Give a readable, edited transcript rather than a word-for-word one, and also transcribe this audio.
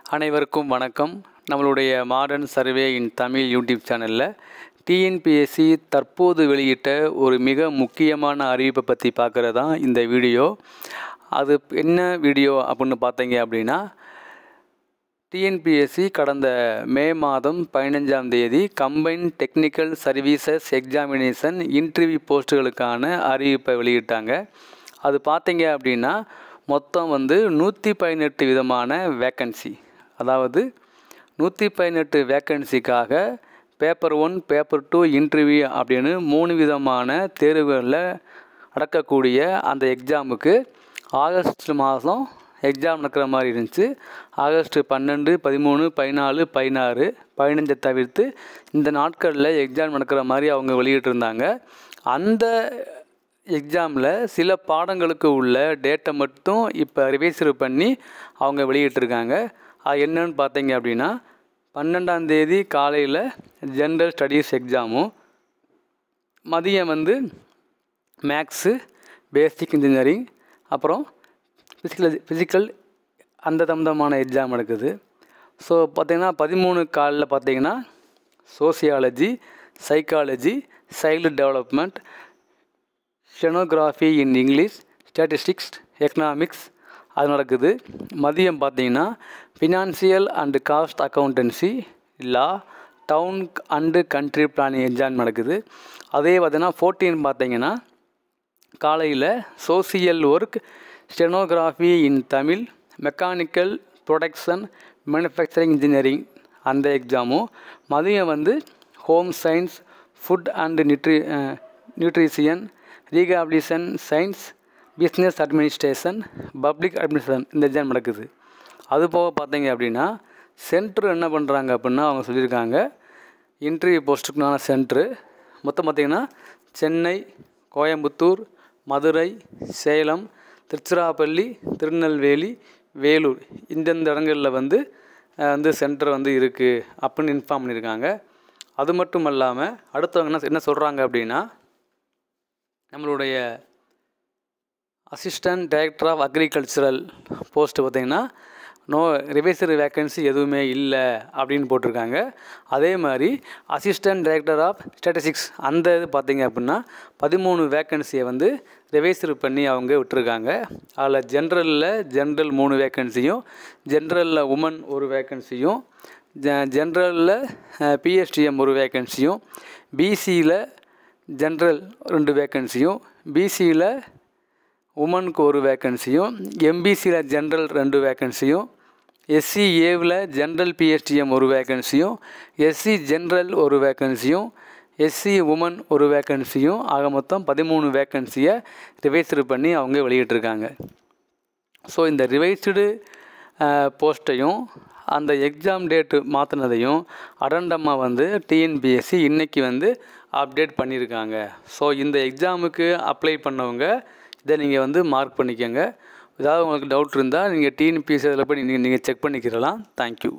அனைவருக்கும் வணக்கம். நம்மளுடைய மாடர்ன் சர்வே இன் தமிழ் யூடியூப் சேனலில் டிஎன்பிஎஸ்சி தற்போது வெளியிட்ட ஒரு மிக முக்கியமான அறிவிப்பை பற்றி பார்க்குறது தான் இந்த வீடியோ. அது என்ன வீடியோ அப்படின்னு பார்த்தீங்க அப்படின்னா, டிஎன்பிஎஸ்சி கடந்த மே மாதம் 15ஆம் தேதி combine technical services examination interview போஸ்ட்டுகளுக்கான அறிவிப்பை வெளியிட்டாங்க. அது பார்த்தீங்க அப்படின்னா மொத்தம் 118 விதமான வேக்கன்சி, அதாவது 118 வேக்கன்சிக்காக பேப்பர் 1 பேப்பர் 2 இன்டர்வியூ அப்படின்னு 3 விதமான தேர்வுகளில் நடக்கக்கூடிய அந்த எக்ஸாமுக்கு ஆகஸ்ட் மாதம் எக்ஸாம் நடக்கிற மாதிரி இருந்துச்சு. ஆகஸ்ட் 12, 13, 14, 16, 15 தவிர்த்து இந்த நாட்களில் எக்ஸாம் நடக்கிற மாதிரி அவங்க வெளியிட்டிருந்தாங்க. அந்த எக்ஸாமில் சில பாடங்களுக்கு உள்ள டேட்டை மட்டும் இப்போ ரிவைஸ் பண்ணி அவங்க வெளியிட்டிருக்காங்க. அது என்னன்னு பார்த்தீங்க அப்படின்னா, 12ஆம் தேதி காலையில் ஜென்ரல் ஸ்டடீஸ் எக்ஸாமும், மதியம் மேக்ஸு, பேசிக் இன்ஜினியரிங், அப்புறம் ஃபிசிக்கல் அந்த சம்பந்தமான எக்ஸாம் நடக்குது. ஸோ பார்த்திங்கன்னா 13 காலில் பார்த்திங்கன்னா sociology, psychology, child development, stenography in English, statistics, economics அது நடக்குது. மதியம் பார்த்திங்கன்னா financial and cost accountancy, law, town and country planning exam நடக்குது. அதே பார்த்திங்கன்னா 14 பார்த்திங்கன்னா காலையில் social work, stenography in Tamil, mechanical production, manufacturing engineering அந்த எக்ஸாமும், மதியம் home science, food and nutrition, rehabilitation science, business administration, public administration இந்த எக்ஸாம் நடக்குது. அது போக பார்த்தீங்க அப்படின்னா சென்ட்ரு என்ன பண்ணுறாங்க அப்படின்னா, அவங்க சொல்லியிருக்காங்க இன்டர்வியூ போஸ்ட்டுக்குனான சென்ட்ரு மொத்தம் பார்த்திங்கன்னா சென்னை, கோயம்புத்தூர், மதுரை, சேலம், திருச்சிராப்பள்ளி, திருநெல்வேலி, வேலூர் இந்தந்த இடங்களில் சென்டர் இருக்குது அப்படின்னு இன்ஃபார்ம் பண்ணியிருக்காங்க. அது மட்டும் இல்லாமல் அடுத்தவங்க என்ன சொல்கிறாங்க அப்படின்னா, நம்மளுடைய assistant director of agricultural post பார்த்திங்கன்னா ரிவைசர் வேக்கன்சி எதுவுமே இல்லை அப்படின்னு போட்டிருக்காங்க. அதே மாதிரி அசிஸ்டன்ட் டைரக்டர் ஆஃப் ஸ்டாட்டிஸ்டிக்ஸ் அந்த இது பார்த்திங்க அப்படின்னா 13 வேக்கன்சியை ரிவைசர் பண்ணி அவங்க விட்டுருக்காங்க. அதில் ஜென்ரல் 3 வேக்கன்சியும், ஜென்ரலில் உமன் 1 வேக்கன்சியும், ஜென்ரலில் பிஎஸ்டிஎம் 1 வேக்கன்சியும், பிசியில் ஜென்ரல் 2 வேக்கன்சியும், பிசியில் உமனுக்கு 1 வேக்கன்சியும், எம்பிசியில் ஜென்ரல் 2 வேக்கன்சியும், எஸ்சி ஏவில் ஜென்ரல் பிஎஸ்டிஎம் 1 வேக்கன்சியும், எஸ்சி ஜென்ரல் 1 வேக்கன்சியும், எஸ்சி உமன் 1 வேக்கன்சியும், ஆக மொத்தம் 13 வேக்கன்சியை ரிவைஸ்டு பண்ணி அவங்க வெளியிட்டிருக்காங்க. ஸோ இந்த ரிவைஸ்டு போஸ்ட்டையும் அந்த எக்ஸாம் டேட்டு மாற்றினதையும் அடண்டமாக டிஎன்பிஎஸ்சி இன்றைக்கி அப்டேட் பண்ணியிருக்காங்க. ஸோ இந்த எக்ஸாமுக்கு அப்ளை பண்ணவங்க இதை நீங்கள் மார்க் பண்ணிக்கோங்க. ஏதாவது உங்களுக்கு டவுட் இருந்தால் நீங்கள் டிஎன்பிஎஸ்சி அதில் போய் நீங்கள் செக் பண்ணிக்கிறலாம். தேங்க்யூ.